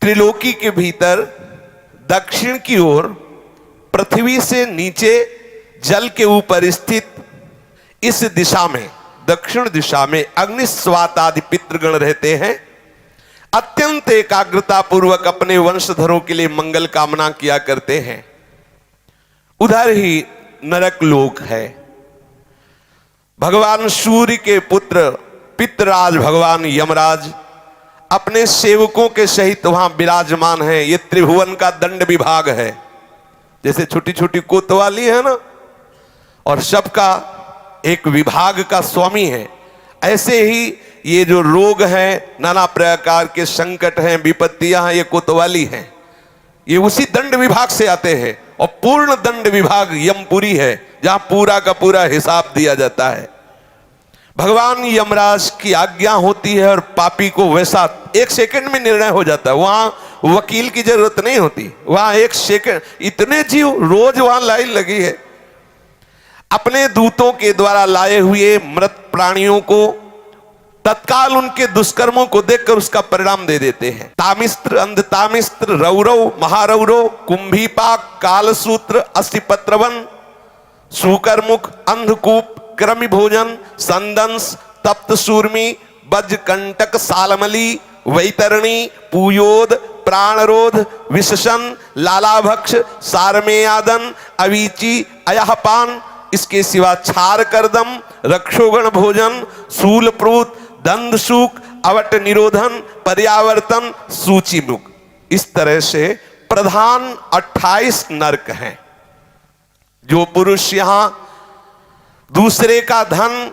त्रिलोकी के भीतर दक्षिण की ओर पृथ्वी से नीचे जल के ऊपर स्थित इस दिशा में, दक्षिण दिशा में अग्निस्वात आदि पितृगण रहते हैं। अत्यंत एकाग्रता पूर्वक अपने वंशधरों के लिए मंगल कामना किया करते हैं। उधर ही नरक लोक है। भगवान सूर्य के पुत्र पितृराज भगवान यमराज अपने सेवकों के सहित वहां विराजमान है। ये त्रिभुवन का दंड विभाग है। जैसे छोटी छोटी कोतवाली है ना, और सबका एक विभाग का स्वामी है, ऐसे ही ये जो रोग हैं, नाना प्रकार के संकट हैं, विपत्तियां हैं, ये कोतवाली हैं। ये उसी दंड विभाग से आते हैं। और पूर्ण दंड विभाग यमपुरी है, जहां पूरा का पूरा हिसाब दिया जाता है। भगवान यमराज की आज्ञा होती है और पापी को वैसा एक सेकंड में निर्णय हो जाता है। वहां वकील की जरूरत नहीं होती। वहां एक सेकंड, इतने जीव रोज वहां लाइन लगी है। अपने दूतों के द्वारा लाए हुए मृत प्राणियों को तत्काल उनके दुष्कर्मों को देखकर उसका परिणाम दे देते हैं। तामिस्त्र, अंधतामिस्त्र, रौरव, महारौरव, कुंभीपाक, कालसूत्र, अस्थिपत्रवन, सूकरमुख, अंधकूप, क्रमि भोजन, संदंस, तप्त सूर्मी, बज्रकंटक, सालमली, वैतरणी, पूयोद, प्राणरोध, विशसन, लालाभक्ष, सारमेयादन, अवीची, अयहपान, इसके सिवा क्षार करदम, रक्षोगण भोजन, शूलप्रूत, दंदसूक, अवट निरोधन, पर्यावर्तन, सूचिमुख। इस तरह से प्रधान 28 नरक हैं। जो पुरुष यहां दूसरे का धन,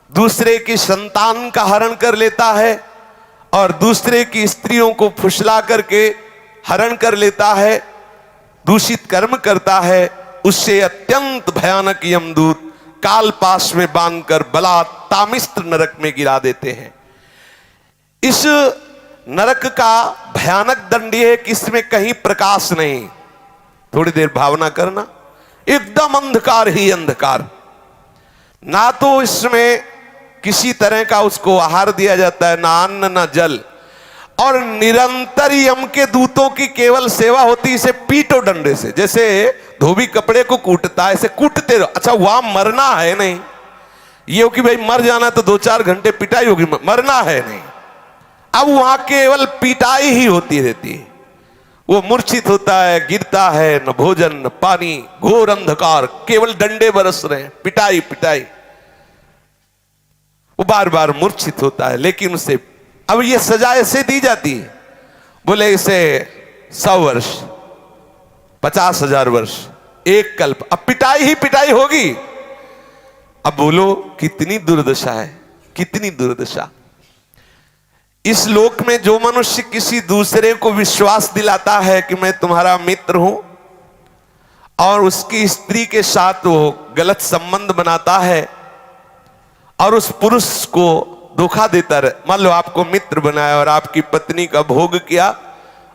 दूसरे की संतान का हरण कर लेता है और दूसरे की स्त्रियों को फुसला करके हरण कर लेता है, दूषित कर्म करता है, उससे अत्यंत भयानक यमदूत कालपाश में बांधकर बला तामिस्त्र नरक में गिरा देते हैं। इस नरक का भयानक दंड है कि इसमें कहीं प्रकाश नहीं। थोड़ी देर भावना करना, एकदम अंधकार ही अंधकार। ना तो इसमें किसी तरह का उसको आहार दिया जाता है, ना अन्न ना जल, और निरंतर यम के दूतों की केवल सेवा होती। इसे पीटो डंडे से, जैसे धोबी कपड़े को कूटता है, ऐसे कूटते रहो। अच्छा, वहां मरना है नहीं, ये हो कि भाई मर जाना तो 2-4 घंटे पिटाई होगी, मरना है नहीं। अब वहां केवल पिटाई ही होती रहती है। वो मूर्छित होता है, गिरता है, न भोजन न पानी, घोर अंधकार, केवल डंडे बरस रहे हैं, पिटाई पिटाई। वो बार बार मूर्छित होता है, लेकिन उसे अब ये सजा ऐसे दी जाती है, बोले इसे 100 वर्ष, 50,000 वर्ष, एक कल्प, अब पिटाई ही पिटाई होगी। अब बोलो कितनी दुर्दशा है, कितनी दुर्दशा। इस लोक में जो मनुष्य किसी दूसरे को विश्वास दिलाता है कि मैं तुम्हारा मित्र हूं, और उसकी स्त्री के साथ वो गलत संबंध बनाता है और उस पुरुष को धोखा देता रहे। मान लो आपको मित्र बनाया और आपकी पत्नी का भोग किया,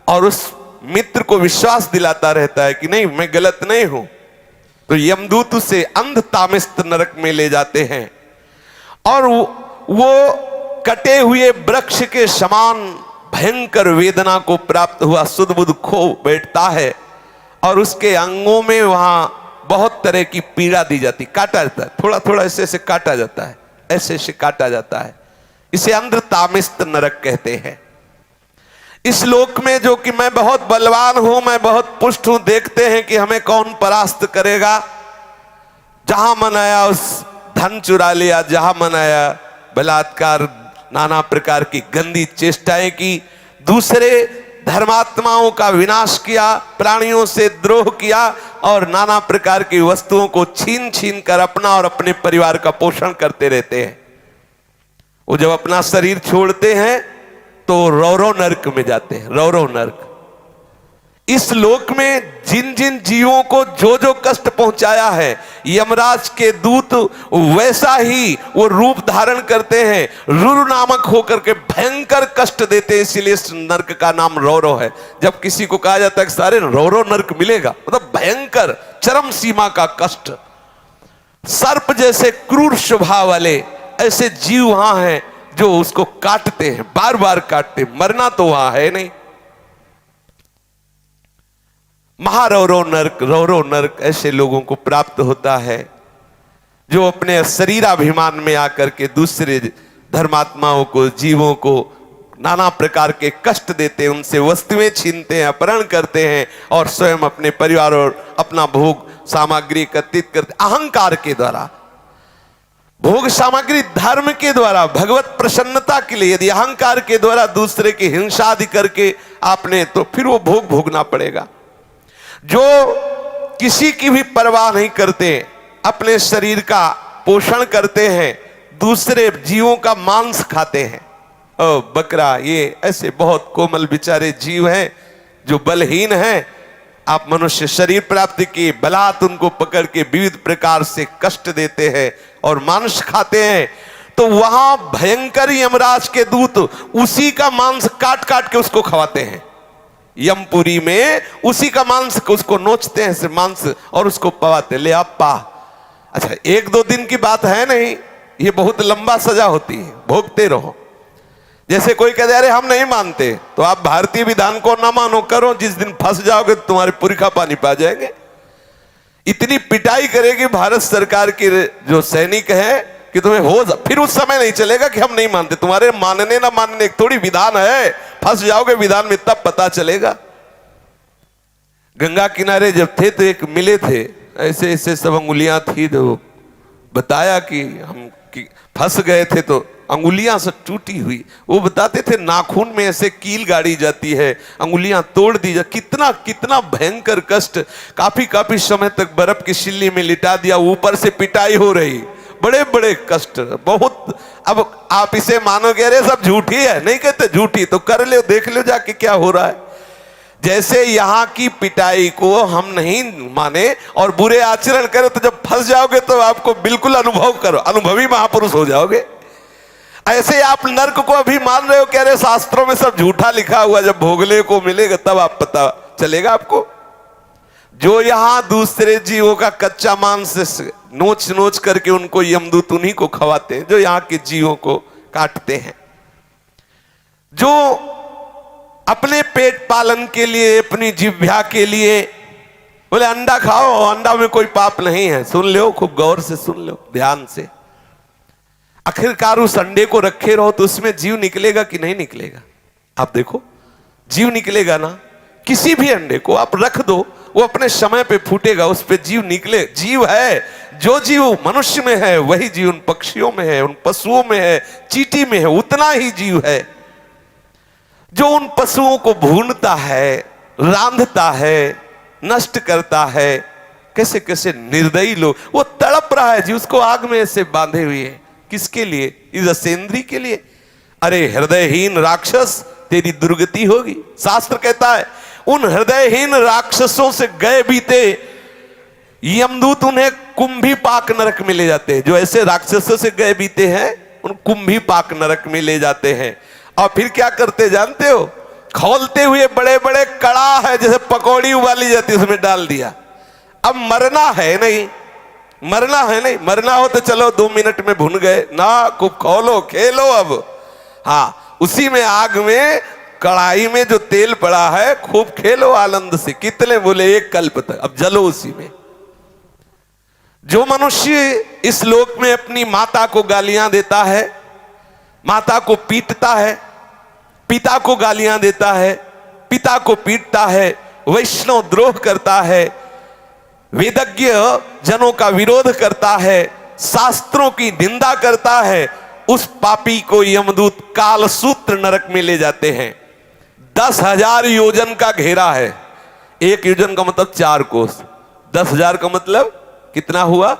और उस मित्र को विश्वास दिलाता रहता है कि नहीं मैं गलत नहीं हूं, तो यमदूत उसे अंध तामिस्त्र नरक में ले जाते हैं। और वो कटे हुए वृक्ष के समान भयंकर वेदना को प्राप्त हुआ सुध बुध खो बैठता है, और उसके अंगों में वहां बहुत तरह की पीड़ा दी जाती, काटा जाता है, थोड़ा थोड़ा ऐसे ऐसे काटा जाता है, ऐसे ऐसे काटा जाता है। इसे अंध तामिस्त्र नरक कहते हैं। इस लोक में जो कि मैं बहुत बलवान हूं, मैं बहुत पुष्ट हूं, देखते हैं कि हमें कौन परास्त करेगा। जहां मन आया उस धन चुरा लिया, जहां मन आया बलात्कार, नाना प्रकार की गंदी चेष्टाएं की, दूसरे धर्मात्माओं का विनाश किया, प्राणियों से द्रोह किया, और नाना प्रकार की वस्तुओं को छीन छीन कर अपना और अपने परिवार का पोषण करते रहते हैं। वो जब अपना शरीर छोड़ते हैं तो रौरव नरक में जाते हैं, रौरव नरक। इस लोक में जिन जिन जीवों को जो जो कष्ट पहुंचाया है, यमराज के दूत वैसा ही वो रूप धारण करते हैं, रुरु नामक होकर के भयंकर कष्ट देते हैं। इसीलिए इस नरक का नाम रौरव है। जब किसी को कहा जाता है कि सारे रौरव नरक मिलेगा, मतलब भयंकर चरम सीमा का कष्ट। सर्प जैसे क्रूर स्वभाव वाले ऐसे जीव वहां हैं जो उसको काटते हैं, बार बार काटते, मरना तो वहां है नहीं। महारौरव नरक, रौरव नरक ऐसे लोगों को प्राप्त होता है जो अपने शरीराभिमान में आकर के दूसरे धर्मात्माओं को, जीवों को नाना प्रकार के कष्ट देते हैं, उनसे वस्तुएं छीनते हैं, अपहरण करते हैं और स्वयं अपने परिवार और अपना भोग सामग्री एकत्रित करते, अहंकार के द्वारा। भोग सामग्री धर्म के द्वारा, भगवत प्रसन्नता के लिए यदि अहंकार के द्वारा दूसरे की हिंसा आदि करके आपने, तो फिर वो भोग भोगना पड़ेगा। जो किसी की भी परवाह नहीं करते, अपने शरीर का पोषण करते हैं, दूसरे जीवों का मांस खाते हैं। ओ बकरा, ये ऐसे बहुत कोमल बेचारे जीव हैं जो बलहीन हैं। आप मनुष्य शरीर प्राप्त किए, बलात् उनको पकड़ के विविध प्रकार से कष्ट देते हैं और मांस खाते हैं, तो वहां भयंकर यमराज के दूत उसी का मांस काट काट के उसको खवाते हैं। यमपुरी में उसी का मांस उसको नोचते हैं से मांस और उसको पवाते, ले आप पा। अच्छा, एक दो दिन की बात है नहीं, ये बहुत लंबा सजा होती है, भोगते रहो। जैसे कोई कह दे अरे हम नहीं मानते, तो आप भारतीय विधान को ना मानो, करो, जिस दिन फंस जाओगे तो तुम्हारे पुरखा पानी पा जाएंगे। इतनी पिटाई करेगी भारत सरकार की जो सैनिक है कि तुम्हें हो फिर उस समय नहीं चलेगा कि हम नहीं मानते। तुम्हारे मानने ना मानने एक थोड़ी विधान है, फंस जाओगे विधान में तब पता चलेगा। गंगा किनारे जब थे तो एक मिले थे, ऐसे ऐसे सब अंगुलियां थी, तो बताया कि हम फंस गए थे तो अंगुलियां से टूटी हुई। वो बताते थे नाखून में ऐसे कील गाड़ी जाती है, अंगुलियां तोड़ दी जाती, कितना कितना भयंकर कष्ट। काफी काफी समय तक बर्फ की सिल्ली में लिटा दिया, ऊपर से पिटाई हो रही, बड़े बड़े कष्ट बहुत। अब आप इसे मानोगे अरे सब झूठी है, नहीं कहते झूठी, तो कर लो, देख लो जाके क्या हो रहा है। जैसे यहां की पिटाई को हम नहीं माने और बुरे आचरण करें, तो जब फंस जाओगे तो आपको बिल्कुल अनुभव करो, अनुभवी महापुरुष हो जाओगे। ऐसे आप नर्क को अभी मान रहे हो कि अरे शास्त्रों में सब झूठा लिखा हुआ, जब भोगले को मिलेगा तब आप पता चलेगा आपको। जो यहां दूसरे जीवों का कच्चा मांस नोच नोच करके उनको यमदूत उन्हीं को खवाते हैं, जो यहां के जीवों को काटते हैं। जो अपने पेट पालन के लिए, अपनी जिह्वा के लिए बोले अंडा खाओ, अंडा में कोई पाप नहीं है, सुन लो, खूब गौर से सुन लो, ध्यान से। आखिरकार उस अंडे को रखे रहो तो उसमें जीव निकलेगा कि नहीं निकलेगा? आप देखो, जीव निकलेगा ना। किसी भी अंडे को आप रख दो, वो अपने समय पे फूटेगा, उस पे जीव निकले। जीव है, जो जीव मनुष्य में है वही जीव उन पक्षियों में है, उन पशुओं में है, चींटी में है, उतना ही जीव है। जो उन पशुओं को भूनता है, रांधता है, नष्ट करता है। कैसे कैसे निर्दयी लोग, वो तड़प रहा है जी, उसको आग में ऐसे बांधे हुए है। किसके लिए? इस असेंद्री के लिए। अरे हृदयहीन राक्षस, तेरी दुर्गति होगी। शास्त्र कहता है उन हृदयहीन राक्षसों से गए बीते यमदूत उन्हें कुंभी पाक नरक में ले जाते हैं। जो ऐसे राक्षसों से गए बीते हैं उन कुंभी पाक नरक में ले जाते हैं। और फिर क्या करते जानते हो? खोलते हुए बड़े बड़े कड़ा है, जैसे पकौड़ी उबाली जाती है, उसमें डाल दिया। अब मरना है नहीं, मरना है नहीं, मरना हो तो चलो 2 मिनट में भुन गए ना, खूब खोलो, खेलो। अब हाँ, उसी में आग में, कढ़ाई में जो तेल पड़ा है, खूब खेलो आनंद से। कितने बोले? 1 कल्प तक। अब जलो उसी में। जो मनुष्य इस लोक में अपनी माता को गालियां देता है, माता को पीटता है, पिता को गालियां देता है, पिता को पीटता है, वैष्णव द्रोह करता है, वेदज्ञ जनों का विरोध करता है, शास्त्रों की निंदा करता है, उस पापी को यमदूत कालसूत्र नरक में ले जाते हैं। 10,000 योजन का घेरा है। 1 योजन का मतलब 4 कोस, 10,000 का मतलब कितना हुआ?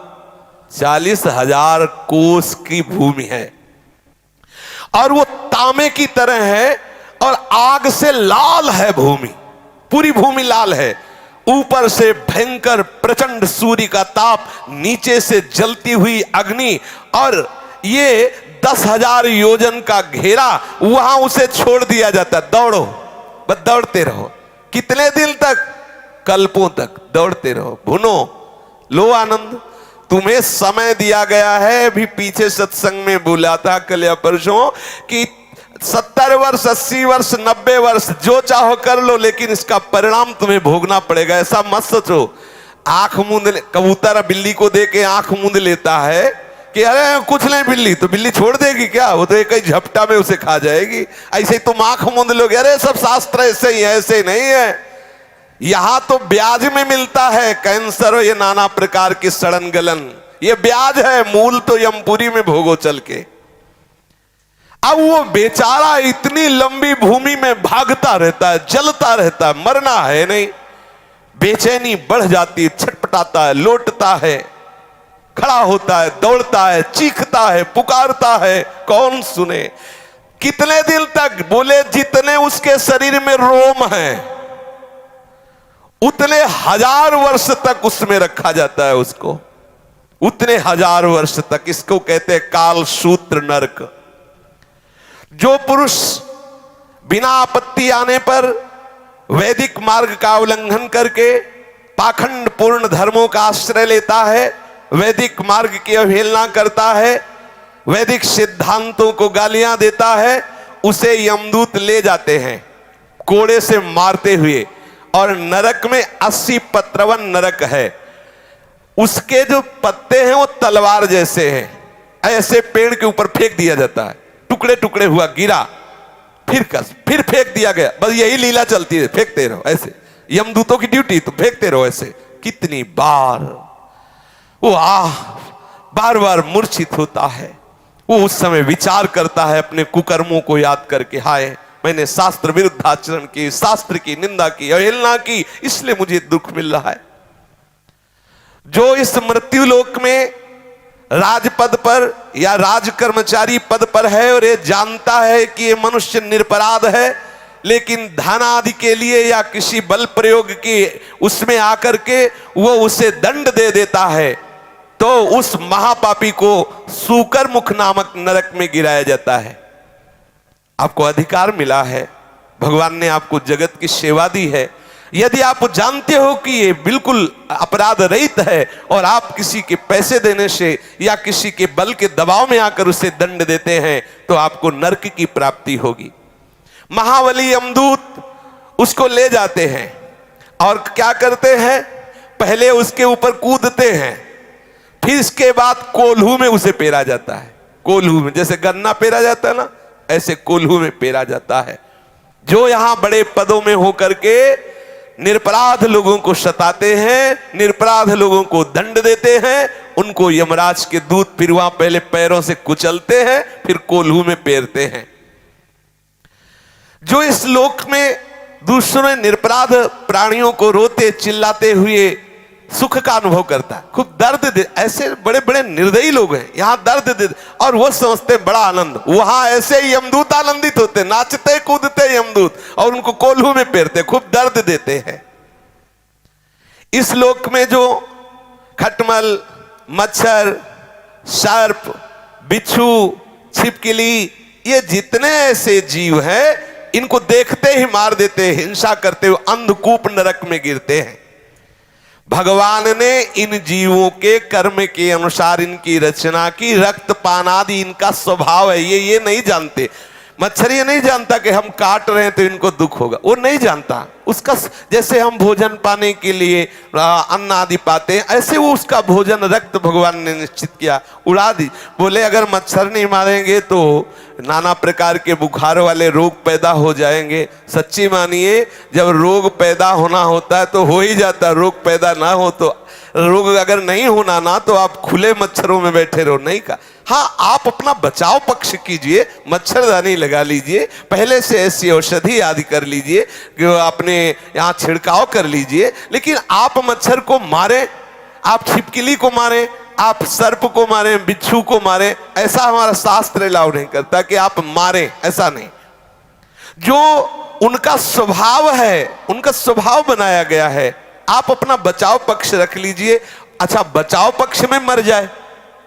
40,000 कोस की भूमि है। और वो तांबे की तरह है और आग से लाल है भूमि, पूरी भूमि लाल है। ऊपर से भयंकर प्रचंड सूर्य का ताप, नीचे से जलती हुई अग्नि, और ये 10,000 योजन का घेरा, वहां उसे छोड़ दिया जाता। दौड़ो, बस दौड़ते रहो। कितने दिन तक? कल्पों तक दौड़ते रहो, भुनो, लो आनंद। तुम्हें समय दिया गया है। भी पीछे सत्संग में बोला था कल या परसों कि 70 वर्ष, 80 वर्ष, 90 वर्ष जो चाहो कर लो, लेकिन इसका परिणाम तुम्हें भोगना पड़ेगा। ऐसा मत सोचो। आंख मूंद कबूतर बिल्ली को दे के आंख मूंद लेता है कि अरे कुछ नहीं, बिल्ली तो बिल्ली छोड़ देगी क्या, वो तो एक ही झपटा में उसे खा जाएगी। ऐसे ही तुम आंख मूंद लोगे, अरे सब शास्त्र ऐसे ही है, ऐसे नहीं है। यहां तो ब्याज में मिलता है कैंसर और ये नाना प्रकार की सड़न गलन, ये ब्याज है। मूल तो यमपुरी में भोगो चल के। अब वो बेचारा इतनी लंबी भूमि में भागता रहता है, जलता रहता है, मरना है नहीं। बेचैनी बढ़ जाती है, छटपटाता है, लोटता है, खड़ा होता है, दौड़ता है, चीखता है, पुकारता है, कौन सुने। कितने दिन तक? बोले जितने उसके शरीर में रोम हैं उतने 1000 वर्ष तक उसमें रखा जाता है उसको, उतने 1000 वर्ष तक। इसको कहते हैं काल सूत्र नरक। जो पुरुष बिना आपत्ति आने पर वैदिक मार्ग का उल्लंघन करके पाखंड पूर्ण धर्मों का आश्रय लेता है, वैदिक मार्ग की अवहेलना करता है, वैदिक सिद्धांतों को गालियां देता है, उसे यमदूत ले जाते हैं कोड़े से मारते हुए। और नरक में 80 पत्रवन नरक है। उसके जो पत्ते हैं वो तलवार जैसे हैं, ऐसे पेड़ के ऊपर फेंक दिया जाता है, टुकड़े टुकड़े हुआ, गिरा, फिर कस, फिर फेंक दिया गया। बस यही लीला चलती है, फेंकते रहो ऐसे। यमदूतों की ड्यूटी तो फेंकते रहो ऐसे। कितनी बार वो बार बार मूर्छित होता है। वो उस समय विचार करता है अपने कुकर्मों को याद करके, हाय मैंने शास्त्र विरुद्ध आचरण की, शास्त्र की निंदा की, अवहेलना की, इसलिए मुझे दुख मिल रहा है। जो इस मृत्यु लोक में राजपद पर या राज कर्मचारी पद पर है और ये जानता है कि ये मनुष्य निरपराध है, लेकिन धन आदि के लिए या किसी बल प्रयोग की उसमें आकर के वो उसे दंड दे देता है, तो उस महापापी को सूकर मुख नामक नरक में गिराया जाता है। आपको अधिकार मिला है, भगवान ने आपको जगत की सेवा दी है। यदि आप जानते हो कि ये बिल्कुल अपराध रहित है और आप किसी के पैसे देने से या किसी के बल के दबाव में आकर उसे दंड देते हैं, तो आपको नरक की प्राप्ति होगी। महाबली यमदूत उसको ले जाते हैं और क्या करते हैं, पहले उसके ऊपर कूदते हैं, फिर इसके बाद कोल्हू में उसे पेरा जाता है। कोल्हू में, जैसे गन्ना पेरा जाता है ना, ऐसे कोल्हू में पेरा जाता है। जो यहां बड़े पदों में होकर के निरपराध लोगों को सताते हैं, निरपराध लोगों को दंड देते हैं, उनको यमराज के दूत फिर वहां पहले पैरों से कुचलते हैं, फिर कोल्हू में पेरते हैं। जो इस लोक में दूसरे निरपराध प्राणियों को रोते चिल्लाते हुए सुख का अनुभव करता है, खूब दर्द दे, ऐसे बड़े बड़े निर्दयी लोग हैं, यहां दर्द दे और वो समझते बड़ा आनंद। वहां ऐसे ही यमदूत आनंदित होते, नाचते कूदते यमदूत और उनको कोल्हू में पेरते, खूब दर्द देते हैं। इस लोक में जो खटमल, मच्छर, सर्प, बिच्छू, छिपकली, ये जितने ऐसे जीव हैं, इनको देखते ही मार देते, हिंसा करते हुए अंधकूप नरक में गिरते हैं। भगवान ने इन जीवों के कर्म के अनुसार इनकी रचना की। रक्तपान आदि इनका स्वभाव है, ये नहीं जानते। मच्छर ये नहीं जानता कि हम काट रहे हैं तो इनको दुख होगा, वो नहीं जानता। उसका जैसे हम भोजन पाने के लिए अन्न आदि पाते हैं, ऐसे वो उसका भोजन रक्त भगवान ने निश्चित किया, उड़ा दी। बोले अगर मच्छर नहीं मारेंगे तो नाना प्रकार के बुखार वाले रोग पैदा हो जाएंगे। सच्ची मानिए, जब रोग पैदा होना होता है तो हो ही जाता, रोग पैदा ना हो तो, रोग अगर नहीं होना ना तो आप खुले मच्छरों में बैठे रहो, नहीं का। हाँ, आप अपना बचाव पक्ष कीजिए, मच्छरदानी लगा लीजिए, पहले से ऐसी औषधि आदि कर लीजिए, अपने यहाँ छिड़काव कर लीजिए, लेकिन आप मच्छर को मारे, आप छिपकली को मारे, आप सर्प को मारे, बिच्छू को मारे, ऐसा हमारा शास्त्र अलाउ नहीं करता कि आप मारे, ऐसा नहीं। जो उनका स्वभाव है, उनका स्वभाव बनाया गया है, आप अपना बचाव पक्ष रख लीजिए। अच्छा, बचाव पक्ष में मर जाए,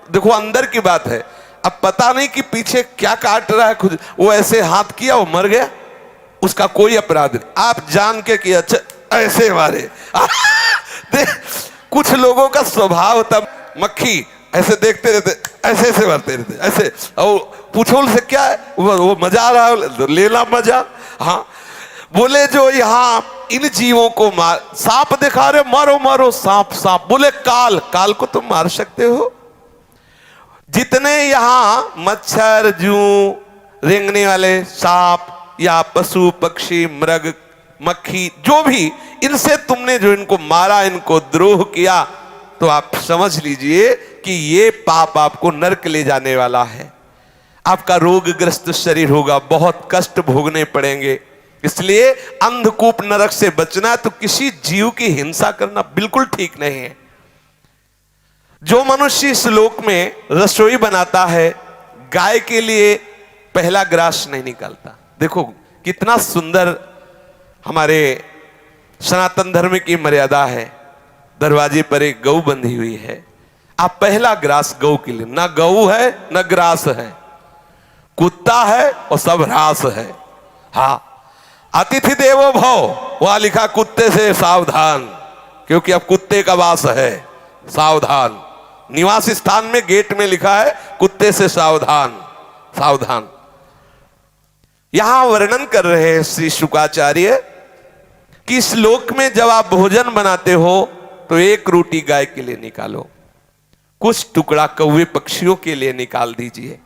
देखो अंदर की बात है, अब पता नहीं कि पीछे क्या काट रहा है, खुद वो ऐसे हाथ किया वो मर गया, उसका कोई अपराध नहीं। आप जान के कि अच्छा ऐसे मारे कुछ लोगों का स्वभाव होता, मक्खी ऐसे देखते रहते, ऐसे ऐसे भरते रहते, ऐसे। और पूछो से क्या है, वो मजा आ रहा है, लेला मजा। हाँ, बोले जो यहाँ इन जीवों को मार, सांप दिखा रहे, मारो मारो सांप सांप। बोले काल, काल को तुम मार सकते हो? जितने यहां मच्छर, जू, रेंगने वाले सांप या पशु पक्षी मृग मक्खी जो भी, इनसे तुमने जो इनको मारा, इनको द्रोह किया, तो आप समझ लीजिए कि ये पाप आपको नरक ले जाने वाला है। आपका रोगग्रस्त शरीर होगा, बहुत कष्ट भोगने पड़ेंगे। इसलिए अंधकूप नरक से बचना, तो किसी जीव की हिंसा करना बिल्कुल ठीक नहीं है। जो मनुष्य इस लोक में रसोई बनाता है, गाय के लिए पहला ग्रास नहीं निकालता। देखो कितना सुंदर हमारे सनातन धर्म की मर्यादा है। दरवाजे पर एक गऊ बंधी हुई है, आप पहला ग्रास गऊ के लिए, ना गऊ है ना ग्रास है, कुत्ता है और सब ह्रास है। हाँ, अतिथि देवो भव, वहां लिखा कुत्ते से सावधान, क्योंकि अब कुत्ते का वास है, सावधान। निवास स्थान में गेट में लिखा है कुत्ते से सावधान, सावधान। यहां वर्णन कर रहे हैं श्री शुकाचार्य कि इस लोक में जब आप भोजन बनाते हो तो एक रोटी गाय के लिए निकालो, कुछ टुकड़ा कौवे पक्षियों के लिए निकाल दीजिए,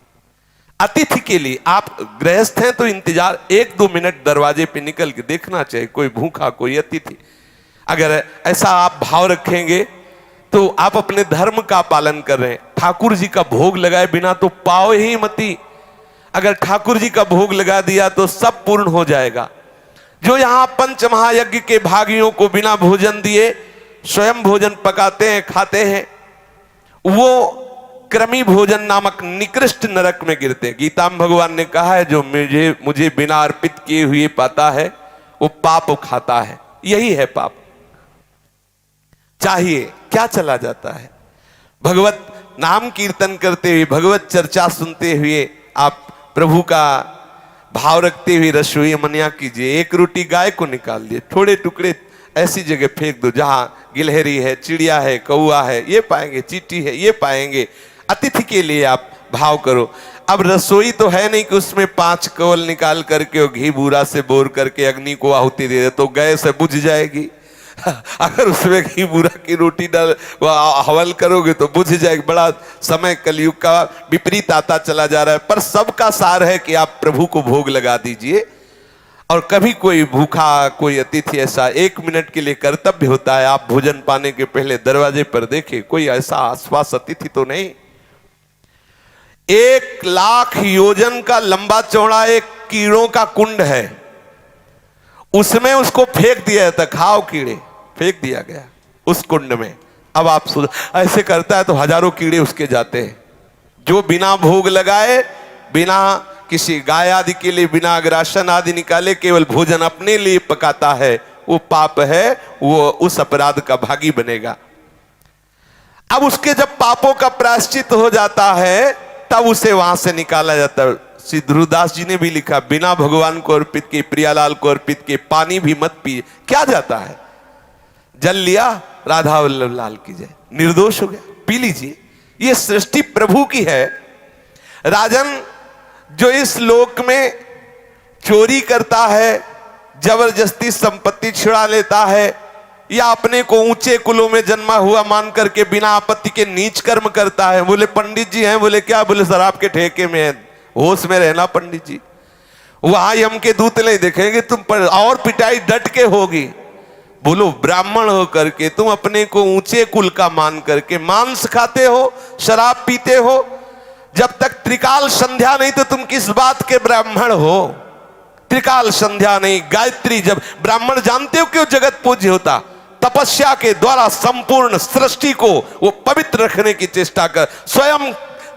अतिथि के लिए। आप गृहस्थ हैं तो इंतजार 1-2 मिनट दरवाजे पे निकल के देखना चाहिए, कोई भूखा कोई अतिथि। अगर ऐसा आप भाव रखेंगे तो आप अपने धर्म का पालन कर रहे हैं। ठाकुर जी का भोग लगाए बिना तो पाओ ही मती, अगर ठाकुर जी का भोग लगा दिया तो सब पूर्ण हो जाएगा। जो यहां पंच महायज्ञ के भागियों को बिना भोजन दिए स्वयं भोजन पकाते हैं, खाते हैं, वो क्रमी भोजन नामक निकृष्ट नरक में गिरते हैं। गीता में भगवान ने कहा है, जो मुझे बिना अर्पित किए हुए पाता है वो पाप खाता है। यही है पाप। चाहिए क्या चला जाता है? भगवत नाम कीर्तन करते हुए, भगवत चर्चा सुनते हुए आप प्रभु का भाव रखते हुए रसोई मनिया कीजिए। एक रोटी गाय को निकाल दिए, थोड़े टुकड़े ऐसी जगह फेंक दो जहां गिलहरी है, चिड़िया है, कौआ है ये पाएंगे, चींटी है ये पाएंगे। अतिथि के लिए आप भाव करो। अब रसोई तो है नहीं कि उसमें 5 कवल निकाल करके और घी बूरा से बोर करके अग्नि को आहुति दे दे तो गैस से बुझ जाएगी। अगर उसमें घी बूरा की रोटी डाल हवल करोगे तो बुझ जाएगी। बड़ा समय कलयुग का विपरीत आता चला जा रहा है। पर सबका सार है कि आप प्रभु को भोग लगा दीजिए। और कभी कोई भूखा कोई अतिथि ऐसा 1 मिनट के लिए कर्तव्य होता है, आप भोजन पाने के पहले दरवाजे पर देखें कोई ऐसा आसपास अतिथि तो नहीं। 1 लाख योजन का लंबा चौड़ा एक कीड़ों का कुंड है, उसमें उसको फेंक दिया जाता, खाओ कीड़े, फेंक दिया गया उस कुंड में। अब आप ऐसे करता है तो हजारों कीड़े उसके जाते हैं। जो बिना भोग लगाए, बिना किसी गाय आदि के लिए, बिना अग्रासन आदि निकाले, केवल भोजन अपने लिए पकाता है, वो पाप है, वो उस अपराध का भागी बनेगा। अब उसके जब पापों का प्रायश्चित हो जाता है तब उसे वहां से निकाला जाता है। श्री ध्रुवदास जी ने भी लिखा, बिना भगवान को अर्पित के, प्रियालाल को अर्पित के पानी भी मत पिए। क्या जाता है? जल लिया, राधा वल्लभ लाल की जय, निर्दोष हो गया, पी लीजिए। ये सृष्टि प्रभु की है। राजन, जो इस लोक में चोरी करता है, जबरदस्ती संपत्ति छुड़ा लेता है, या अपने को ऊंचे कुलों में जन्मा हुआ मान करके बिना आपत्ति के नीच कर्म करता है। बोले पंडित जी हैं, बोले क्या? बोले शराब के ठेके में है, होश में रहना पंडित जी, वहां यम के दूत नहीं देखेंगे तुम पर, और पिटाई डट के होगी। बोलो ब्राह्मण हो करके तुम अपने को ऊंचे कुल का मान करके मांस खाते हो, शराब पीते हो। जब तक त्रिकाल संध्या नहीं तो तुम किस बात के ब्राह्मण हो? त्रिकाल संध्या नहीं, गायत्री। जब ब्राह्मण जानते हो क्यों जगत पूज्य होता? तपस्या के द्वारा संपूर्ण सृष्टि को वो पवित्र रखने की चेष्टा कर, स्वयं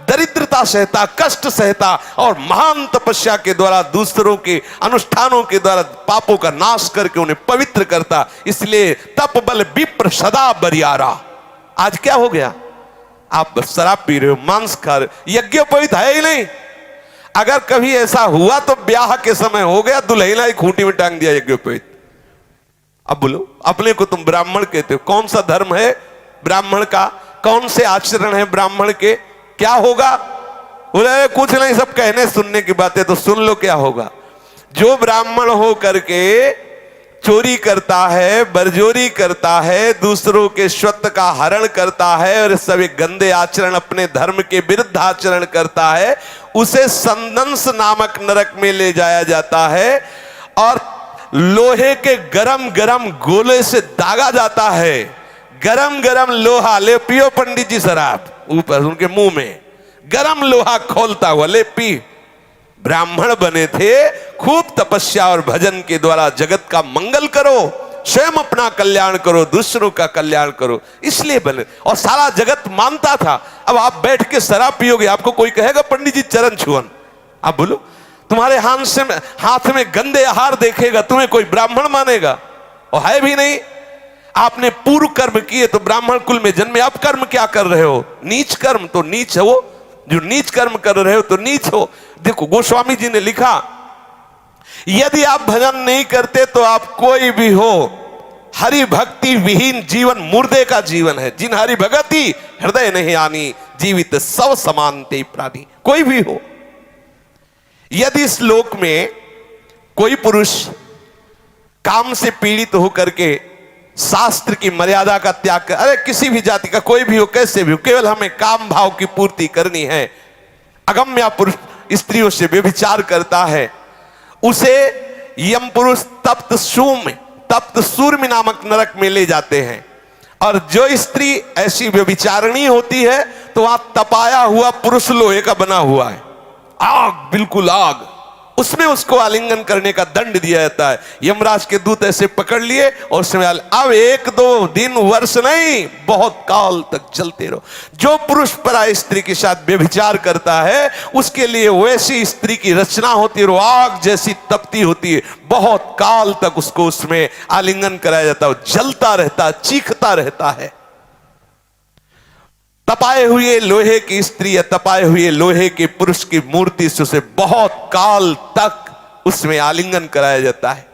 दरिद्रता सहता, कष्ट सहता, और महान तपस्या के द्वारा दूसरों के अनुष्ठानों के द्वारा पापों का नाश करके उन्हें पवित्र करता। इसलिए तप बल विप्र सदा बरियारा। आज क्या हो गया? आप शराब पी रहे हो, मांस खा रहे हो, यज्ञोपवीत है ही नहीं। अगर कभी ऐसा हुआ तो ब्याह के समय हो गया, दुल्हन ही खूंटी में टांग दिया यज्ञोपवीत। अब बोलो, अपने को तुम ब्राह्मण कहते हो, कौन सा धर्म है ब्राह्मण का कौन से आचरण है ब्राह्मण के, क्या होगा? बोले कुछ नहीं, सब कहने सुनने की बातें, तो सुन लो क्या होगा। जो ब्राह्मण हो करके चोरी करता है, बरजोरी करता है, दूसरों के स्वत्त का हरण करता है और सभी गंदे आचरण, अपने धर्म के विरुद्ध आचरण करता है, उसे संदंस नामक नरक में ले जाया जाता है और लोहे के गरम गरम गोले से दागा जाता है। गरम गरम लोहा, ले पियो पंडित जी शराब, ऊपर उनके मुंह में गरम लोहा खोलता हुआ, ले पी। ब्राह्मण बने थे, खूब तपस्या और भजन के द्वारा जगत का मंगल करो, स्वयं अपना कल्याण करो, दूसरों का कल्याण करो, इसलिए बने। और सारा जगत मानता था। अब आप बैठ के शराब पियोगे, आपको कोई कहेगा पंडित जी चरण छुअन? आप बोलो, तुम्हारे हाथ में गंदे आहार देखेगा, तुम्हें कोई ब्राह्मण मानेगा? और है भी नहीं। आपने पूर्व कर्म किए तो ब्राह्मण कुल में जन्मे, आप कर्म क्या कर रहे हो? नीच कर्म, तो नीच है वो जो नीच कर्म कर रहे हो, तो नीच हो। देखो गोस्वामी जी ने लिखा, यदि आप भजन नहीं करते तो आप कोई भी हो, हरि भक्ति विहीन जीवन मुर्दे का जीवन है। जिन हरि भगति हृदय नहीं आनी, जीवित सब समानते प्राणी। कोई भी हो, यदि इस लोक में कोई पुरुष काम से पीड़ित होकर के शास्त्र की मर्यादा का त्याग कर, अरे किसी भी जाति का कोई भी हो, कैसे भी हो, केवल हमें काम भाव की पूर्ति करनी है, अगम्य पुरुष स्त्रियों से व्यभिचार करता है, उसे यम पुरुष तप्त सूर्य नामक नरक में ले जाते हैं। और जो स्त्री ऐसी व्यभिचारिणी होती है तो वहां तपाया हुआ पुरुष लोहे का बना हुआ है, आग, बिल्कुल आग, उसमें उसको आलिंगन करने का दंड दिया जाता है। यमराज के दूत ऐसे पकड़ लिए और उसमें अब 1-2 दिन वर्ष नहीं, बहुत काल तक चलते रहो। जो पुरुष पराई स्त्री के साथ व्यभिचार करता है उसके लिए वैसी स्त्री की रचना होती है, आग जैसी तपती होती है, बहुत काल तक उसको उसमें आलिंगन कराया जाता है, जलता रहता है, चीखता रहता है। तपाए हुए लोहे की स्त्री या तपाए हुए लोहे के पुरुष की मूर्ति से उसे बहुत काल तक उसमें आलिंगन कराया जाता है।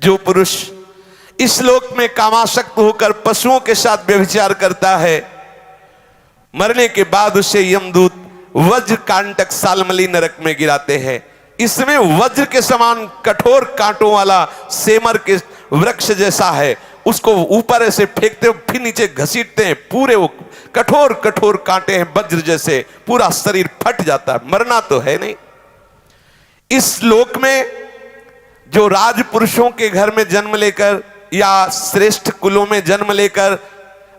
जो पुरुष इस लोक में कामासक्त होकर पशुओं के साथ व्यभिचार करता है, मरने के बाद उसे यमदूत वज्र कांटक सालमली नरक में गिराते हैं। इसमें वज्र के समान कठोर कांटों वाला सेमर के वृक्ष जैसा है, उसको ऊपर ऐसे फेंकते हो, फिर नीचे घसीटते हैं, पूरे वो कठोर कठोर कांटे हैं वज्र जैसे, पूरा शरीर फट जाता है, मरना तो है नहीं। इस लोक में जो राजपुरुषों के घर में जन्म लेकर या श्रेष्ठ कुलों में जन्म लेकर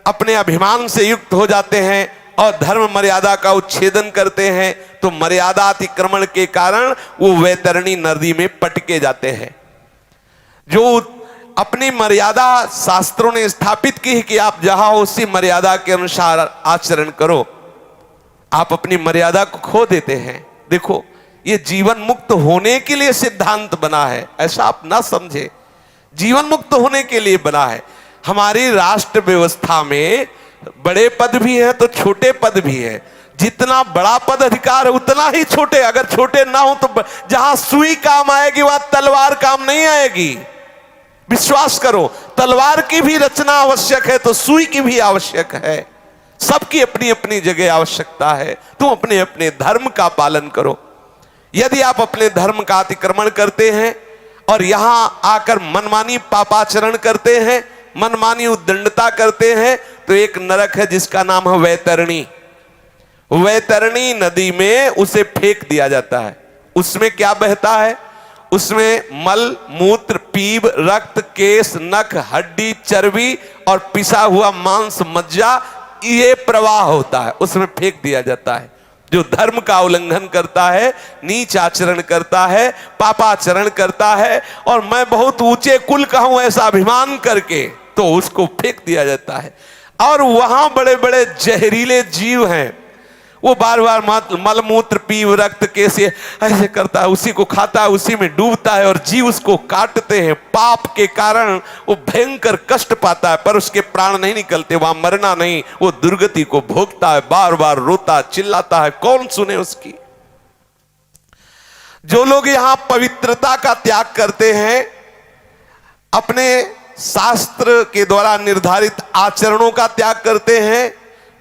अपने अभिमान से युक्त हो जाते हैं और धर्म मर्यादा का उच्छेदन करते हैं, तो मर्यादा अतिक्रमण के कारण वो वैतरणी नदी में पटके जाते हैं। जो अपनी मर्यादा शास्त्रों ने स्थापित की है कि आप जहां हो उसी मर्यादा के अनुसार आचरण करो, आप अपनी मर्यादा को खो देते हैं। देखो, ये जीवन मुक्त होने के लिए सिद्धांत बना है, ऐसा आप ना समझे, जीवन मुक्त होने के लिए बना है। हमारी राष्ट्र व्यवस्था में बड़े पद भी हैं तो छोटे पद भी हैं। जितना बड़ा पद अधिकार है उतना ही छोटे, अगर छोटे ना हो तो जहां सुई काम आएगी वहां तलवार काम नहीं आएगी। विश्वास करो, तलवार की भी रचना आवश्यक है तो सुई की भी आवश्यक है। सबकी अपनी अपनी जगह आवश्यकता है। तुम अपने अपने धर्म का पालन करो। यदि आप अपने धर्म का अतिक्रमण करते हैं और यहां आकर मनमानी पापाचरण करते हैं, मनमानी उद्दंडता करते हैं, तो एक नरक है जिसका नाम है वैतरणी। वैतरणी नदी में उसे फेंक दिया जाता है। उसमें क्या बहता है? उसमें मल, मूत्र, पीप, रक्त, केश, नख, हड्डी, चर्बी और पिसा हुआ मांस, मज्जा, ये प्रवाह होता है, उसमें फेंक दिया जाता है। जो धर्म का उल्लंघन करता है, नीच आचरण करता है, पापाचरण करता है और मैं बहुत ऊंचे कुल का हूं ऐसा अभिमान करके, तो उसको फेंक दिया जाता है। और वहां बड़े बड़े जहरीले जीव हैं, वो बार बार मलमूत्र, पीप, रक्त, कैसे ऐसे करता है, उसी को खाता है, उसी में डूबता है और जीव उसको काटते हैं। पाप के कारण वो भयंकर कष्ट पाता है पर उसके प्राण नहीं निकलते, वहां मरना नहीं, वो दुर्गति को भोगता है, बार बार रोता चिल्लाता है, कौन सुने उसकी। जो लोग यहां पवित्रता का त्याग करते हैं, अपने शास्त्र के द्वारा निर्धारित आचरणों का त्याग करते हैं,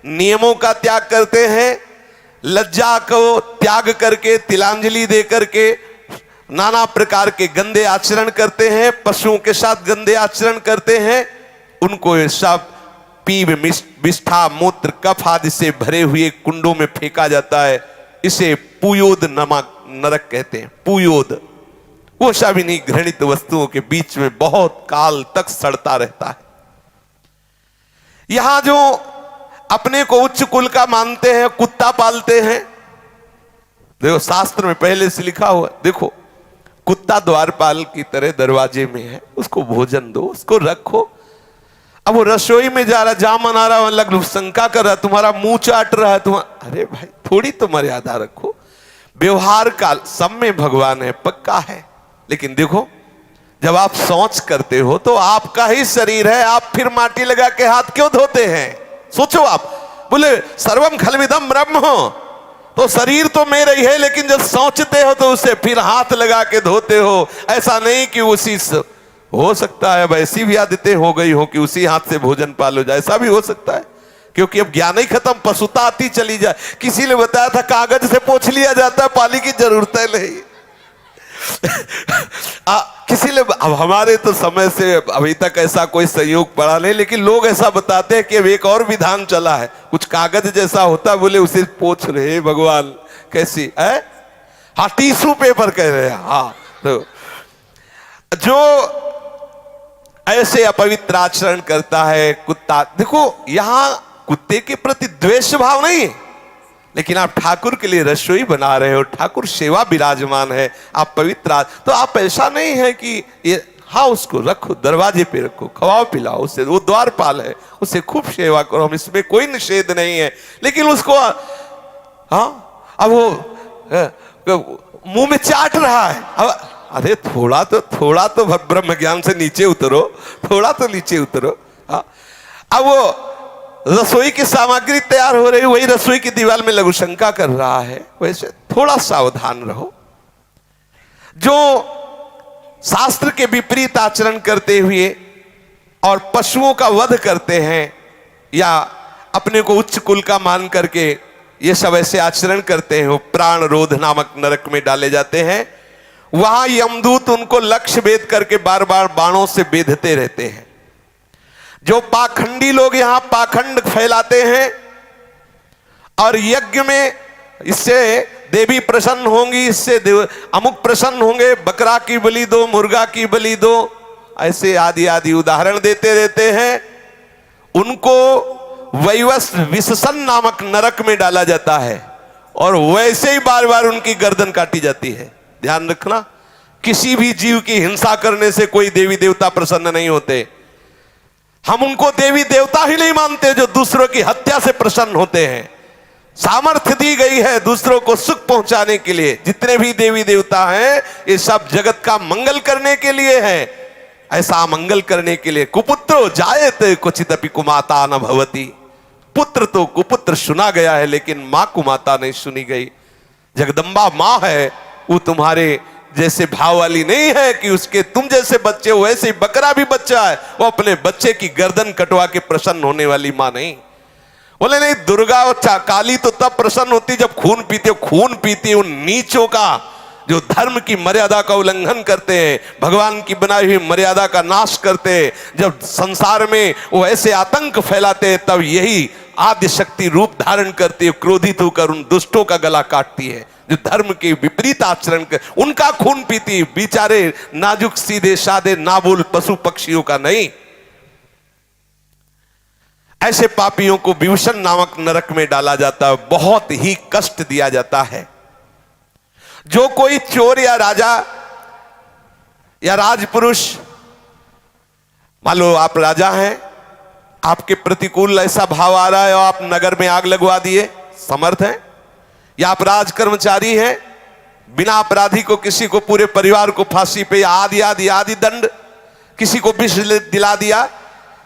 नियमों का त्याग करते हैं, लज्जा को त्याग करके तिलांजलि दे करके नाना प्रकार के गंदे आचरण करते हैं, पशुओं के साथ गंदे आचरण करते हैं, उनको सब पीव विष्ठा मूत्र कफ आदि से भरे हुए कुंडों में फेंका जाता है। इसे पुयोद नरक कहते हैं। पुयोद वो शाबिनी घृणित वस्तुओं के बीच में बहुत काल तक सड़ता रहता है। यहां जो अपने को उच्च कुल का मानते हैं, कुत्ता पालते हैं, देखो शास्त्र में पहले से लिखा हुआ, देखो कुत्ता द्वारपाल की तरह दरवाजे में है, उसको भोजन दो, उसको रखो। अब वो रसोई में जा रहा, जामन आ रहा, लग शंका कर रहा, तुम्हारा मुंह चाट रहा है, अरे भाई थोड़ी तो मर्यादा रखो। व्यवहार का सब में भगवान है, पक्का है। लेकिन देखो जब आप शौच करते हो तो आपका ही शरीर है, आप फिर माटी लगा के हाथ क्यों धोते हैं? सोचो आप, बोले सर्वम खलविदम ब्रह्म हो, तो शरीर तो मेरा ही है, लेकिन जब सोचते हो तो उसे फिर हाथ लगा के धोते हो। ऐसा नहीं कि उसी हो सकता है अब ऐसी भी आदतें हो गई हो कि उसी हाथ से भोजन पालो जाए, ऐसा भी हो सकता है, क्योंकि अब ज्ञान ही खत्म, पशुता आती चली जाए। किसी ने बताया था कागज से पोंछ लिया जाता है, पानी की जरूरत है नहीं। किसी ने, अब हमारे तो समय से अभी तक ऐसा कोई संयोग पड़ा नहीं, लेकिन लोग ऐसा बताते हैं कि अब एक और विधान चला है, कुछ कागज जैसा होता है, बोले उसे पोंछ रहे भगवान, कैसी है? हाँ टिश्यू पेपर कह रहे हैं। हाँ, तो जो ऐसे अपवित्र आचरण करता है कुत्ता, देखो यहां कुत्ते के प्रति द्वेष भाव नहीं है, लेकिन आप ठाकुर के लिए रसोई बना रहे हो, ठाकुर सेवा विराजमान है, आप पवित्र, तो आप ऐसा नहीं है कि ये, हाँ उसको रखो, दरवाजे पे रखो, खवाओ पिलाओ उसे, वो द्वारपाल है, उसे खूब सेवा करो, हम इसमें कोई निषेध नहीं है। लेकिन उसको हाँ अब वो मुंह में चाट रहा है, अब अरे थोड़ा तो ब्रह्म ज्ञान से नीचे उतरो, थोड़ा तो नीचे उतरो। हाँ अब वो रसोई की सामग्री तैयार हो रही, वही रसोई की दीवार में लघु शंका कर रहा है, वैसे थोड़ा सावधान रहो। जो शास्त्र के विपरीत आचरण करते हुए और पशुओं का वध करते हैं या अपने को उच्च कुल का मान करके ये सब ऐसे आचरण करते हैं, वो प्राण रोध नामक नरक में डाले जाते हैं। वहां यमदूत उनको लक्ष्य भेद करके बार बार बाणों से बेधते रहते हैं। जो पाखंडी लोग यहां पाखंड फैलाते हैं और यज्ञ में इससे देवी प्रसन्न होंगी, इससे अमुक प्रसन्न होंगे, बकरा की बलि दो, मुर्गा की बलि दो, ऐसे आदि आदि उदाहरण देते रहते हैं। उनको वैवस विशसन नामक नरक में डाला जाता है और वैसे ही बार बार उनकी गर्दन काटी जाती है। ध्यान रखना, किसी भी जीव की हिंसा करने से कोई देवी देवता प्रसन्न नहीं होते। हम उनको देवी देवता ही नहीं मानते जो दूसरों की हत्या से प्रसन्न होते हैं। सामर्थ्य दी गई है दूसरों को सुख पहुंचाने के लिए। जितने भी देवी देवता हैं ये सब जगत का मंगल करने के लिए है, ऐसा मंगल करने के लिए। कुपुत्रो जायते क्वचिदपि कुमाता न भवति, पुत्र तो कुपुत्र सुना गया है लेकिन मां कुमाता नहीं सुनी गई। जगदम्बा मां है, वो तुम्हारे जैसे भाव वाली नहीं है कि उसके तुम जैसे बच्चे हो, वैसे ही बकरा भी बच्चा है, वो अपने बच्चे की गर्दन कटवा के प्रसन्न होने वाली मां नहीं। बोले नहीं, दुर्गा और काली तो तब प्रसन्न होती जब खून पीती हो। खून पीती उन नीचों का जो धर्म की मर्यादा का उल्लंघन करते हैं, भगवान की बनाई हुई मर्यादा का नाश करते हैं, जब संसार में वो ऐसे आतंक फैलाते हैं, तब यही आद्य शक्ति रूप धारण करती है, क्रोधित होकर उन दुष्टों का गला काटती है जो धर्म के विपरीत आचरण कर, उनका खून पीती। बेचारे नाजुक सीधे साधे नाबुल पशु पक्षियों का नहीं। ऐसे पापियों को विभूषण नामक नरक में डाला जाता है, बहुत ही कष्ट दिया जाता है। जो कोई चोर या राजा या राजपुरुष, मान लो आप राजा हैं, आपके प्रतिकूल ऐसा भाव आ रहा है और आप नगर में आग लगवा दिए, समर्थ हैं, या आप राज कर्मचारी हैं, बिना अपराधी को किसी को पूरे परिवार को फांसी पे या आदि आदि आदि दंड, किसी को विष दिला दिया,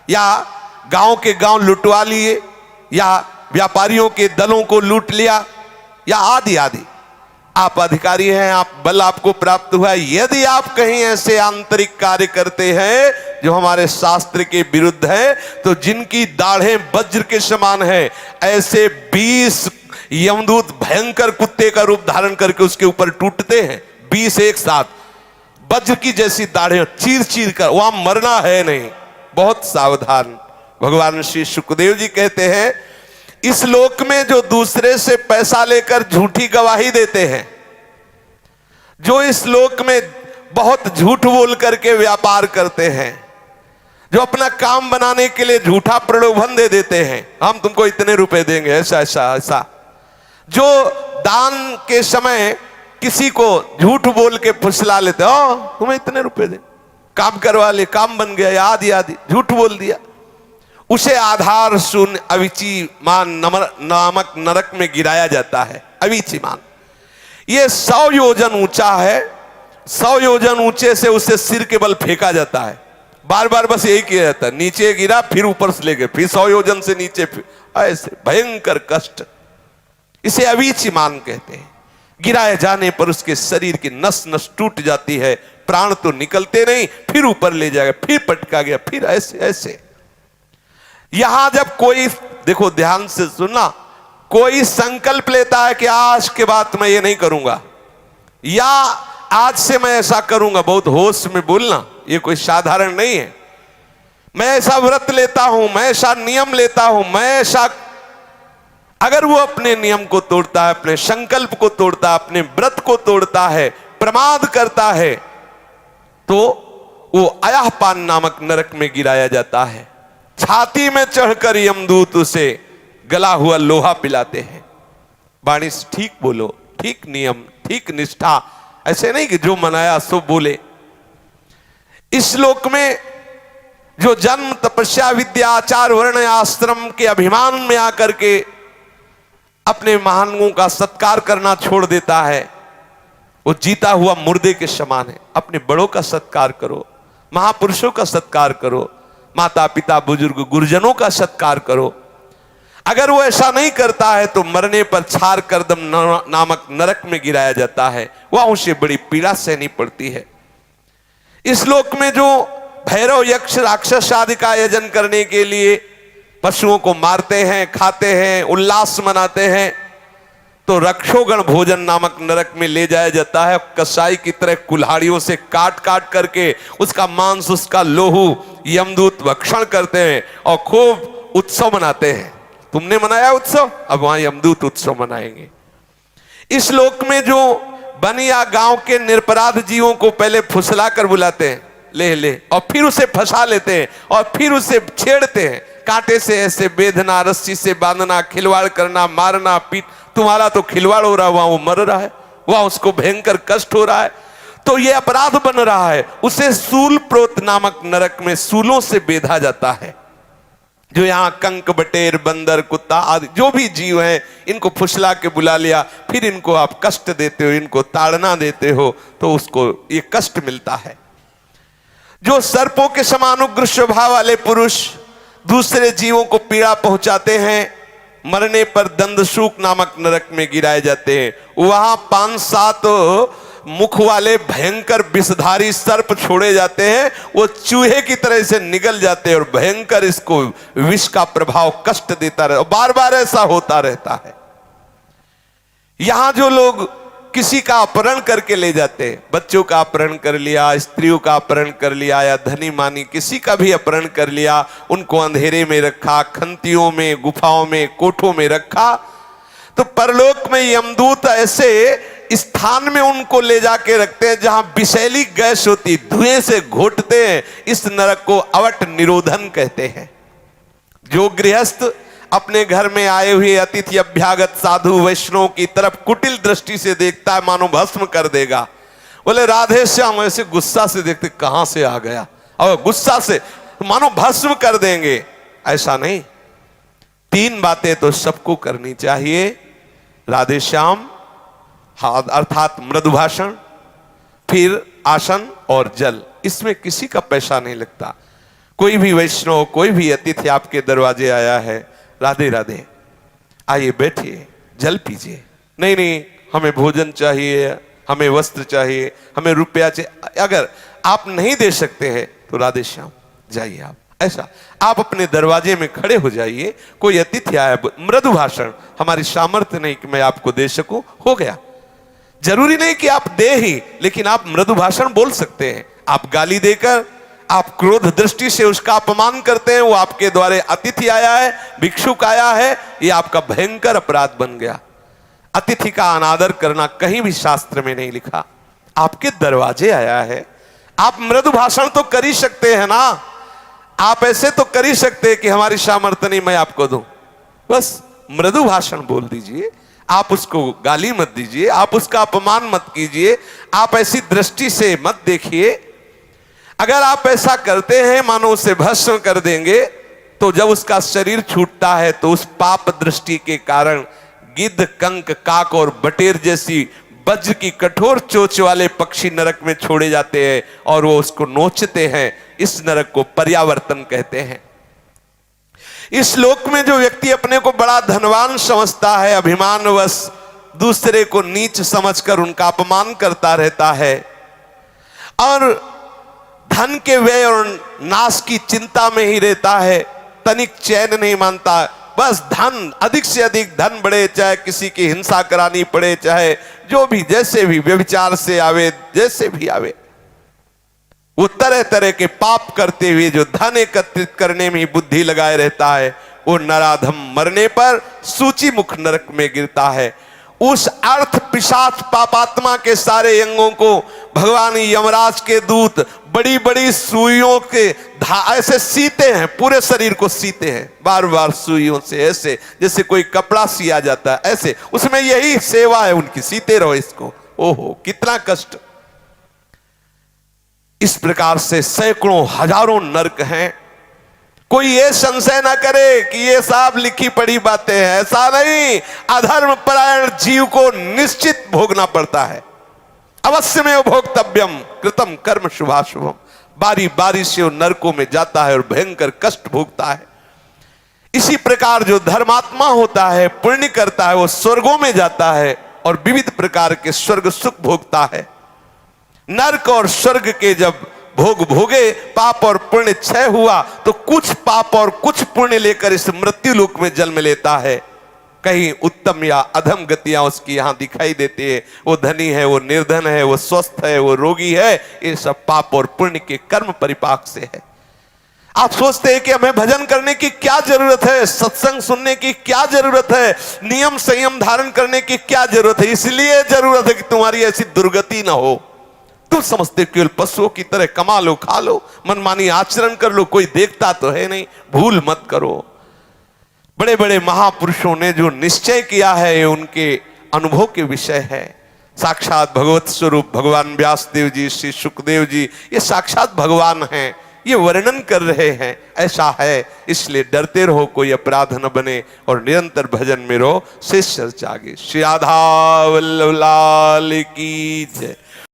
या गांव के गांव लुटवा लिए, या व्यापारियों के दलों को लूट लिया, या आदि आदि। आप अधिकारी हैं, आप बल आपको प्राप्त हुआ। यदि आप कहीं ऐसे आंतरिक कार्य करते हैं जो हमारे शास्त्र के विरुद्ध है, तो जिनकी दाढ़ें वज्र के समान है, ऐसे 20 यमदूत भयंकर कुत्ते का रूप धारण करके उसके ऊपर टूटते हैं। 20 एक साथ, वज्र की जैसी दाढ़ें चीर चीर कर, वहां मरना है नहीं, बहुत सावधान। भगवान श्री सुखदेव जी कहते हैं, इस लोक में जो दूसरे से पैसा लेकर झूठी गवाही देते हैं, जो इस लोक में बहुत झूठ बोल करके व्यापार करते हैं, जो अपना काम बनाने के लिए झूठा प्रलोभन दे देते हैं, हम तुमको इतने रुपए देंगे, ऐसा ऐसा ऐसा, जो दान के समय किसी को झूठ बोल के फुसला लेते, ओ तुम्हें इतने रुपए दे, काम करवा ले, काम बन गया, आदि आदि झूठ बोल दिया, उसे आधार शून्य अविचीमान नामक नरक में गिराया जाता है। अविचीमान ये 100 योजन ऊंचा है, 100 योजन ऊंचे से उसे सिर के बल फेंका जाता है। बार बार बस यही किया जाता है, नीचे गिरा फिर ऊपर से ले गए, फिर 100 योजन से नीचे, फिर ऐसे भयंकर कष्ट। इसे अविचीमान कहते हैं। गिराए जाने पर उसके शरीर की नस नस टूट जाती है, प्राण तो निकलते नहीं, फिर ऊपर ले जाएगा, फिर पटका गया, फिर ऐसे ऐसे। यहां जब कोई, देखो ध्यान से सुनना, कोई संकल्प लेता है कि आज के बाद मैं ये नहीं करूंगा, या आज से मैं ऐसा करूंगा, बहुत होश में बोलना, ये कोई साधारण नहीं है। मैं ऐसा व्रत लेता हूं, मैं ऐसा नियम लेता हूं, मैं ऐसा, अगर वो अपने नियम को तोड़ता है, अपने संकल्प को तोड़ता है, अपने व्रत को तोड़ता है, प्रमाद करता है, तो वो अयहपान नामक नरक में गिराया जाता है। छाती में चढ़कर यमदूत उसे गला हुआ लोहा पिलाते हैं। वाणी से ठीक बोलो, ठीक नियम, ठीक निष्ठा, ऐसे नहीं कि जो मनाया सो बोले। इस लोक में जो जन्म, तपस्या, विद्या, आचार, वर्ण, आश्रम के अभिमान में आकर के अपने महानुओं का सत्कार करना छोड़ देता है, वो जीता हुआ मुर्दे के समान है। अपने बड़ों का सत्कार करो, महापुरुषों का सत्कार करो, माता पिता बुजुर्ग गुरुजनों का सत्कार करो। अगर वो ऐसा नहीं करता है तो मरने पर छार करदम नामक नरक में गिराया जाता है, वह उसे बड़ी पीड़ा सहनी पड़ती है। इस लोक में जो भैरव, यक्ष, राक्षस आदि का आयोजन करने के लिए पशुओं को मारते हैं, खाते हैं, उल्लास मनाते हैं, तो रक्षोगण भोजन नामक नरक में ले जाया जाता है। कसाई की तरह कुल्हाड़ियों से काट काट करके उसका मांस, उसका लोहू यमदूत भक्षण करते हैं और खूब उत्सव मनाते हैं। तुमने मनाया उत्सव, अब वहां यमदूत उत्सव मनाएंगे। इस लोक में जो वन या गांव के निरपराध जीवों को पहले फुसला कर बुलाते हैं, ले ले, और फिर उसे फंसा लेते हैं और फिर उसे छेड़ते हैं, कांटे से ऐसे बेधना, रस्सी से बांधना, खिलवाड़ करना, मारना, पीट। तुम्हारा तो खिलवाड़ हो रहा है, वहां वो मर रहा है, वहां उसको भयंकर कष्ट हो रहा है, तो ये अपराध बन रहा है। उसे सूल प्रोत नामक नरक में सूलों से बेधा जाता है। जो यहाँ कंक, बटेर, बंदर, कुत्ता आदि जो भी जीव हैं, इनको फुसला के बुला लिया, फिर इनको आप कष्ट देते हो, इनको ताड़ना देते हो, तो उसको ये कष्ट मिलता है। जो सर्पों के समान उग्र स्वभाव वाले पुरुष दूसरे जीवों को पीड़ा पहुंचाते हैं, मरने पर दंदशूक नामक नरक में गिराए जाते हैं। वहां 5-7 मुख वाले भयंकर विषधारी सर्प छोड़े जाते हैं, वो चूहे की तरह से निगल जाते हैं और भयंकर इसको विष का प्रभाव कष्ट देता रहता है, बार बार ऐसा होता रहता है। यहां जो लोग किसी का अपहरण करके ले जाते हैं, बच्चों का अपहरण कर लिया, स्त्रियों का अपहरण कर लिया, या धनी मानी किसी का भी अपहरण कर लिया, उनको अंधेरे में रखा, खंतियों में, गुफाओं में, कोठों में रखा, तो परलोक में यमदूत ऐसे स्थान में उनको ले जाके रखते हैं जहां विषैली गैस होती, धुएं से घोटते हैं। इस नरक को अवट निरोधन कहते हैं। जो गृहस्थ अपने घर में आए हुए अतिथि अभ्यागत साधु वैष्णव की तरफ कुटिल दृष्टि से देखता है, मानो भस्म कर देगा। बोले राधे श्याम, ऐसे गुस्सा से देखते, कहां से आ गया, और गुस्सा से मानो भस्म कर देंगे। ऐसा नहीं, 3 बातें तो सबको करनी चाहिए, राधे श्याम अर्थात मृदु भाषण, फिर आसन और जल, इसमें किसी का पैसा नहीं लगता। कोई भी वैष्णव, कोई भी अतिथि आपके दरवाजे आया है, राधे राधे, आइए बैठिए, जल पीजिए, नहीं नहीं हमें भोजन चाहिए, हमें वस्त्र चाहिए, हमें रुपया चाहिए। अगर आप नहीं दे सकते हैं तो राधे श्याम जाइए आप। ऐसा आप अपने दरवाजे में खड़े हो जाइए, कोई अतिथि आया, मृदु भाषण, हमारी सामर्थ्य नहीं कि मैं आपको दे सकूं, हो गया। जरूरी नहीं कि आप दे ही, लेकिन आप मृदु भाषण बोल सकते हैं। आप गाली देकर, आप क्रोध दृष्टि से उसका अपमान करते हैं, वो आपके द्वारे अतिथि आया है, भिक्षुक आया है, ये आपका भयंकर अपराध बन गया। अतिथि का अनादर करना कहीं भी शास्त्र में नहीं लिखा। आपके दरवाजे आया है, आप मृदु भाषण तो कर ही सकते हैं ना। आप ऐसे तो कर ही सकते हैं कि हमारी सामर्थ्य नहीं, मैं आपको दूं, बस मृदु भाषण बोल दीजिए। आप उसको गाली मत दीजिए, आप उसका अपमान मत कीजिए, आप ऐसी दृष्टि से मत देखिए। अगर आप ऐसा करते हैं, मानो उसे भस्म कर देंगे, तो जब उसका शरीर छूटता है तो उस पाप दृष्टि के कारण गिद्ध, कंक, काक और बटेर जैसी वज्र की कठोर चोंच वाले पक्षी नरक में छोड़े जाते हैं और वो उसको नोचते हैं। इस नरक को पर्यावर्तन कहते हैं। इस लोक में जो व्यक्ति अपने को बड़ा धनवान समझता है, अभिमानवश दूसरे को नीच समझकर उनका अपमान करता रहता है और धन के व्यय और नाश की चिंता में ही रहता है, तनिक चैन नहीं मानता, बस धन, अधिक से अधिक धन बढ़े, चाहे किसी की हिंसा करानी पड़े, चाहे जो भी, जैसे भी, व्यभिचार से आवे, जैसे भी आवे, वो तरह तरह के पाप करते हुए जो धन एकत्रित करने में ही बुद्धि लगाए रहता है, वो नराधम मरने पर सूची मुख नरक में गिरता है। उस अर्थ पिशाच पापात्मा के सारे अंगों को भगवान यमराज के दूत बड़ी बड़ी सुइयों के ऐसे सीते हैं, पूरे शरीर को सीते हैं बार बार सुइयों से, ऐसे जैसे कोई कपड़ा सिया जाता है, ऐसे उसमें यही सेवा है उनकी, सीते रहो इसको। ओहो कितना कष्ट। इस प्रकार से सैकड़ों हजारों नरक हैं। कोई ये संशय ना करे कि ये सब लिखी पढ़ी बातें हैं, ऐसा नहीं। अधर्म परायण जीव को निश्चित भोगना पड़ता है। अवश्य में भोक्तव्यम कृतम कर्म शुभाशुभम। बारी बारी से वो नरकों में जाता है और भयंकर कष्ट भोगता है। इसी प्रकार जो धर्मात्मा होता है, पुण्य करता है, वो स्वर्गों में जाता है और विविध प्रकार के स्वर्ग सुख भोगता है। नरक और स्वर्ग के जब भोग भोगे, पाप और पुण्य क्षय हुआ, तो कुछ पाप और कुछ पुण्य लेकर इस मृत्यु लोक में जन्म लेता है। कहीं उत्तम या अधम गतियां उसकी यहां दिखाई देती है। वो धनी है, वो निर्धन है, वो स्वस्थ है, वो रोगी है, ये सब पाप और पुण्य के कर्म परिपाक से है। आप सोचते हैं कि हमें भजन करने की क्या जरूरत है, सत्संग सुनने की क्या जरूरत है, नियम संयम धारण करने की क्या जरूरत है? इसलिए जरूरत है कि तुम्हारी ऐसी दुर्गति ना हो। तुम समझते केवल पशुओं की तरह कमा लो, खा लो, मनमानी आचरण कर लो, कोई देखता तो है नहीं। भूल मत करो। बड़े बड़े महापुरुषों ने जो निश्चय किया है, ये उनके अनुभव के विषय है। साक्षात भगवत स्वरूप भगवान व्यासदेव जी, श्री सुखदेव जी, ये साक्षात भगवान हैं, ये वर्णन कर रहे हैं। ऐसा है, इसलिए डरते रहो, कोई अपराध न बने और निरंतर भजन में रहो। शेष चर्चा आगे। श्री राधा वल्लभ लाल की जय।